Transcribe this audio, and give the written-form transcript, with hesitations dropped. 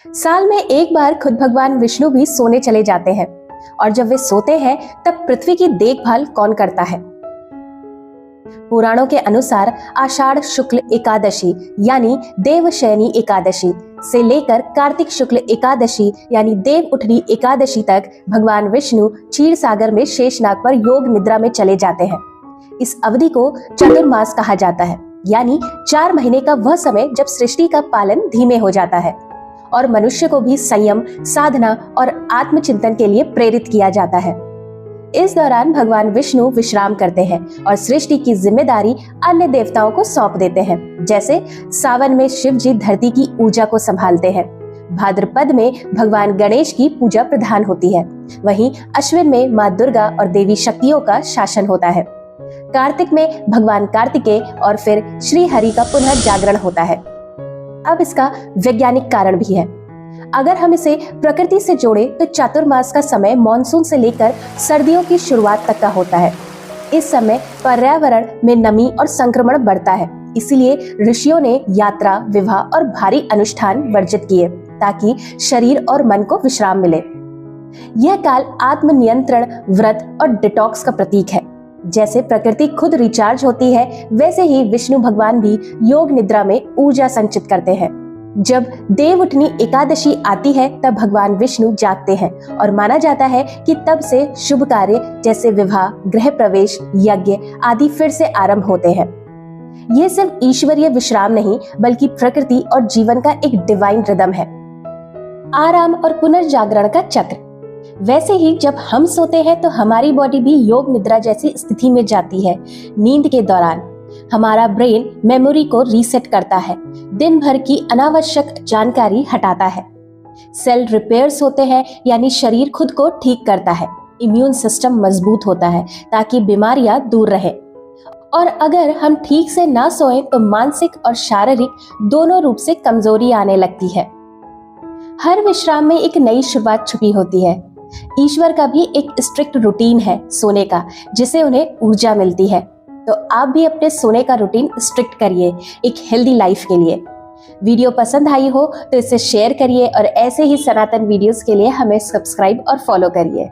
साल में एक बार खुद भगवान विष्णु भी सोने चले जाते हैं और जब वे सोते हैं तब पृथ्वी की देखभाल कौन करता है? पुराणों के अनुसार आषाढ़ शुक्ल एकादशी यानी देवशयनी एकादशी से लेकर कार्तिक शुक्ल एकादशी यानी देव उठनी एकादशी तक भगवान विष्णु क्षीर सागर में शेषनाग पर योग निद्रा में चले जाते हैं। इस अवधि को चातुर्मास कहा जाता है, यानी 4 महीने का वह समय जब सृष्टि का पालन धीमे हो जाता है और मनुष्य को भी संयम, साधना और आत्मचिंतन के लिए प्रेरित किया जाता है। इस दौरान भगवान विष्णु विश्राम करते हैं और सृष्टि की जिम्मेदारी अन्य देवताओं को सौंप देते हैं। जैसे सावन में शिव जी धरती की ऊर्जा को संभालते हैं, भाद्रपद में भगवान गणेश की पूजा प्रधान होती है, वहीं अश्विन में माँ दुर्गा और देवी शक्तियों का शासन होता है, कार्तिक में भगवान कार्तिकेय और फिर श्री हरि का पुनः जागरण होता है। अब इसका वैज्ञानिक कारण भी है। अगर हम इसे प्रकृति से जोड़े तो चातुर्मास का समय मानसून से लेकर सर्दियों की शुरुआत तक का होता है। इस समय पर्यावरण में नमी और संक्रमण बढ़ता है, इसलिए ऋषियों ने यात्रा, विवाह और भारी अनुष्ठान वर्जित किए ताकि शरीर और मन को विश्राम मिले। यह काल आत्मनियंत्रण, व्रत और डिटॉक्स का प्रतीक है। जैसे प्रकृति खुद रिचार्ज होती है, वैसे ही विष्णु भगवान भी योग निद्रा में ऊर्जा संचित करते हैं। जब देव उठनी एकादशी आती है तब भगवान विष्णु जागते हैं और माना जाता है कि तब से शुभ कार्य जैसे विवाह, गृह प्रवेश, यज्ञ आदि फिर से आरंभ होते हैं। यह सिर्फ ईश्वरीय विश्राम नहीं बल्कि प्रकृति और जीवन का एक डिवाइन रिदम है। आराम और पुनर्जागरण का चक्र। वैसे ही जब हम सोते हैं तो हमारी बॉडी भी योग निद्रा जैसी स्थिति में जाती है। नींद के दौरान हमारा ब्रेन मेमोरी को रीसेट करता है, दिन भर की अनावश्यक जानकारी हटाता है, सेल रिपेयर्स होते हैं यानी शरीर खुद को ठीक करता है, इम्यून सिस्टम मजबूत होता है ताकि बीमारियां दूर रहे। और अगर हम ठीक से ना सोएं तो मानसिक और शारीरिक दोनों रूप से कमजोरी आने लगती है। हर विश्राम में एक नई शुरुआत छुपी होती है। ईश्वर का भी एक स्ट्रिक्ट रूटीन है सोने का, जिसे उन्हें ऊर्जा मिलती है। तो आप भी अपने सोने का रूटीन स्ट्रिक्ट करिए एक हेल्दी लाइफ के लिए। वीडियो पसंद आई हो तो इसे शेयर करिए और ऐसे ही सनातन वीडियोस के लिए हमें सब्सक्राइब और फॉलो करिए।